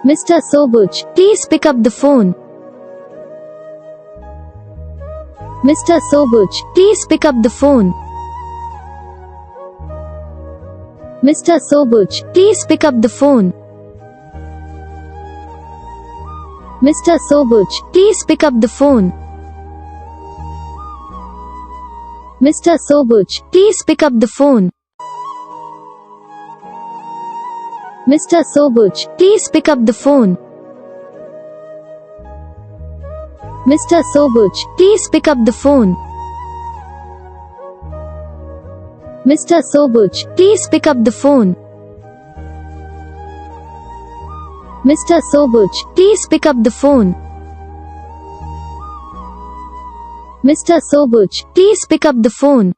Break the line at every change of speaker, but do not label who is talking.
Mr. Sobuj, please pick up the phone. Mr. Sobuj, please pick up the phone. Mr. Sobuj, please pick up the phone. Mr. Sobuj, please pick up the phone. Mr. Sobuj, please pick up the phone. Mr. Sobuj, please pick up the phone. Mr. Sobuj, please pick up the phone. Mr. Sobuj, please pick up the phone. Mr. Sobuj, please pick up the phone. Mr. Sobuj, please pick up the phone.